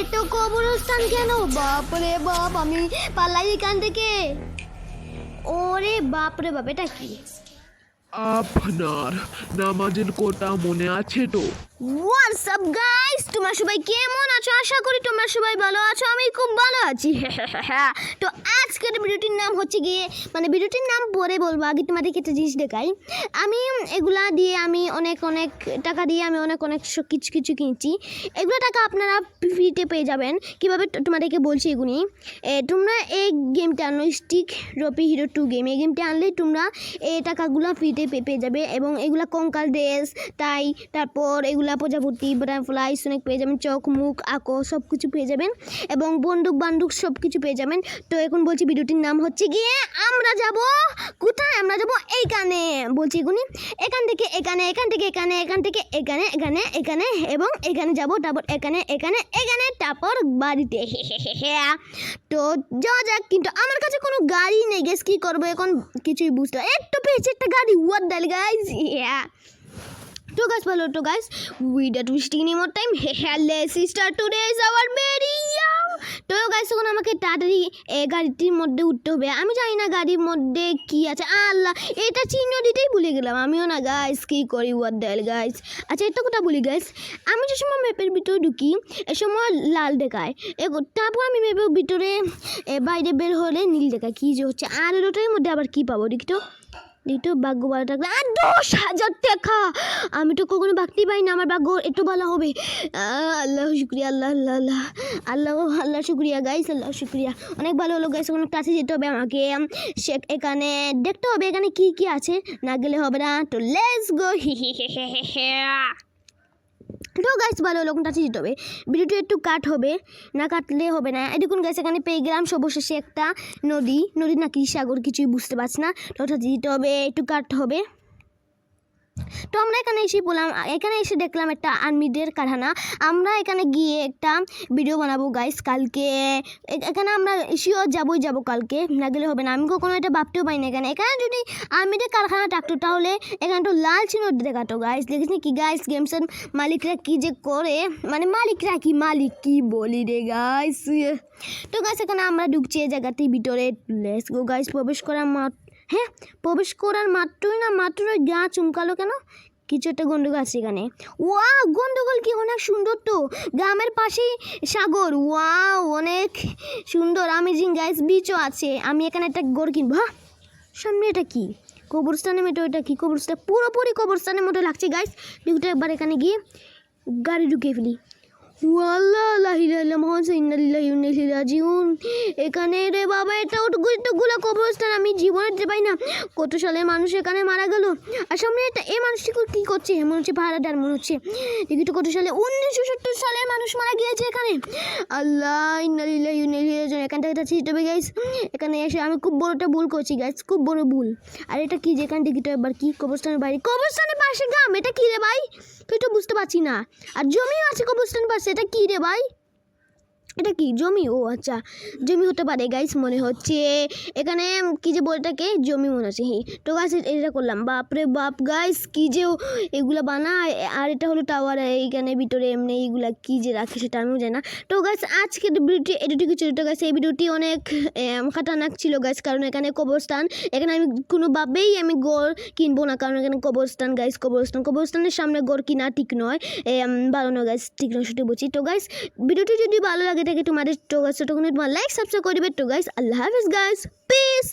এটা কবরস্থান কেন? বাপরে বাপ, আমি পালাই এখান থেকে। ওরে বাপরে বাপ, এটা কি? আপনার নামাজের কথা মনে আছে তো? হোয়াটস আপ গাইস, তোমরা সবাই কেমন আছো? আশা করি তোমরা সবাই ভালো আছো, আমি খুব ভালো আছি। তো আজকের ভিডিওটির নাম হচ্ছে গিয়ে, মানে ভিডিওটির নাম পরে বলবো, আগে তোমাদেরকে একটা জিনিস দেখাই। আমি এগুলা দিয়ে আমি অনেক টাকা দিয়ে আমি অনেক কিছু কিনছি। এগুলো টাকা আপনারা ফ্রিতে পেয়ে যাবেন। কীভাবে তোমাদেরকে বলছি এগুলি। তোমরা এই গেমটা আনো, স্টিক রপি হিরো 2 গেম। এই গেমটা আনলে তোমরা এই টাকাগুলো ফ্রিতে পেয়ে যাবে, এবং এগুলা কঙ্কাল ড্রেস, তাই তারপর এগুলা প্রজাপতি, বাটারফ্লাই, স্নেক পেয়ে যাবেন, চোখ মুখ আঁকো সব কিছু পেয়ে যাবেন, এবং বন্দুক সব কিছু পেয়ে যাবেন। তো এখন বলছি ভিডিওটির নাম হচ্ছে গিয়ে, আমরা যাব কোথায়? আমরা যাব এইখানে। বলছি এগুনি, এখান থেকে এখানে, এখান থেকে এখানে, এখান থেকে এখানে, এখানে এখানে এবং এখানে যাব, তারপর এখানে এখানে এখানে, তারপর বাড়িতে। তো যাওয়া যাক। কিন্তু আমার কাছে কোনো গাড়ি নেই গেস, কি করবো এখন কিছুই বুঝতে। একটু পেয়েছে একটা গাড়ি, হোয়াট দ্য গাইস। তো guys, follow to guys, without wasting any more time, let's start today's our video. তো guys, এখন আমাকে তাড়াতাড়ি গাড়িটির মধ্যে উঠতে হবে। আমি জানি না গাড়ির মধ্যে কি আছে। আল্লাহ, এটা চিহ্ন দিতেই ভুলে গেলাম আমিও না গাইস, কি করি what the hell guys। আচ্ছা, একটা কথা বলি গাইস, আমি যে সময় ম্যাপের ভিতরে ঢুকি এ সময় লাল দেখায়, তারপর আমি ম্যাপের ভিতরে বাইরে বের হলে নীল দেখায়। কি যে হচ্ছে, আর ওটার মধ্যে আবার কি পাবো দেখি তো। ভাগ্য ভালো থাকলে 10,000 টাকা। আমি তো কখনো ভাবতেই পারি না আমার ভাগ্য একটু ভালো হবে। আল্লাহ শুক্রিয়া, আল্লাহ আল্লাহ আল্লাহ আল্লাহ আল্লাহ শুক্রিয়া গাইস, আল্লাহ শুক্রিয়া। অনেক ভালো হলো গাইস। কোনো কাছে যেতে হবে আমাকে, এখানে দেখতে হবে এখানে কি কি আছে, না গেলে হবে না। তো লেটস গো। তো গাইস, ভালো হলো, কাছে যেতে হবে। ভিডিওটা একটু কাট হবে, না কাটলে হবে না। দেখুন গাইস, এখানে পেয়ে গেলাম সর্বশেষে একটা নদী নাকি সাগর কিছুই বুঝতে পারছি না। তো ওটা যেতে হবে, একটু কাট হবে। তো আমরা এখানে এসে বললাম, এখানে এসে দেখলাম একটা আর্মিদের কারখানা। আমরা এখানে গিয়ে একটা ভিডিও বানাবো গাইস কালকে। এখানে আমরা শিওর যাব কালকে, না গেলে হবে না। আমি কখনো এটা ভাবতেও পারি না। এখানে যদি আর্মিদের কারখানা থাকতো তাহলে এখানে তো লাল চিহ্ন দেখাতো গাইস। দেখিস কি গাইস, গেমসের মালিকরা কি যে করে, মানে মালিক কি বলি রে গাইস। তো গাইস, এখানে আমরা ঢুকছি এই জায়গাটির ভিতরে। Let's go guys. প্রবেশ করার মাত্রই গা চুমকালো কেন? কিছু একটা গন্ডগোল আছে এখানে। ওয়াও, গন্ডগোল কি? অনেক সুন্দর তো, গ্রামের পাশেই সাগর। ওয়াও, অনেক সুন্দর, অ্যামেজিং গাইস। বিচও আছে। আমি এখানে একটা গড় কিনবো। হ্যাঁ, সামনে এটা কি? কবরস্থানের মতো। এটা কি কবরস্থান? পুরোপুরি কবরস্থানের মতো লাগছে গাইস। দুটো একবার এখানে গিয়ে গাড়ি ঢুকিয়ে ফেলি। এখানে রে বাবা, এতগুলো কবরস্থান আমি জীবনে যেতে পারি না। কত সালে মানুষ এখানে মারা গেল। আর সামনে একটা এই মানুষটি কি করছে? মনে হচ্ছে পাহারাদার, মনে হচ্ছে। দেখি তো কত সালে, 1970 সালের মানুষ মারা গিয়েছে এখানে। আল্লাহ, এখান থেকে যেতে হবে গাইস। এখানে এসে আমি খুব বড় একটা ভুল করছি গাইস, খুব বড় ভুল। আর এটা কি? যেখানে দেখি তো এবার কি? কবরস্থানের বাইরে, কবরস্থানের পাশে গ্রাম। এটা কি রে ভাই? তুই তো বুঝতে পারছি না। আর জমিও আছে কবরস্থানের পাশে। এটা কি রে ভাই? এটা কি জমি? ও আচ্ছা, জমি হতে পারে গাইস, মনে হচ্ছে। এখানে কি যে বলটাকে জমি মনে হচ্ছে। তো গাইস, এটা করলাম। বাপরে বাপ গাইস, কি যে এগুলা বানায়। আর এটা হলো টাওয়ার। এইখানে ভিতরে এমনি এইগুলা কি যে রাখে সেটা আমিও জানি না। তো গাইস, আজকে ভিডিওটি এডিটিং ছিল। তো গাইস, এই ভিডিওটি অনেক খাতারনাক ছিল গাইস, কারণ এখানে কবরস্থান। এখানে আমি কোনোভাবেই আমি গড় কিনবো না, কারণ এখানে কবরস্থান গাইস। কবরস্থানের সামনে গড় কিনা ঠিক নয়, ভালো নয় গাইস, ঠিক নয় সেটা বলছি। তো গাইস, ভিডিওটি যদি ভালো লাগে থাকে তোমাদের, তো গাইস তখন তোমার লাইক সাবস্ক্রাইব করে দিবে। তো গাইস, আল্লাহ হাফেজ গাইস, পিস।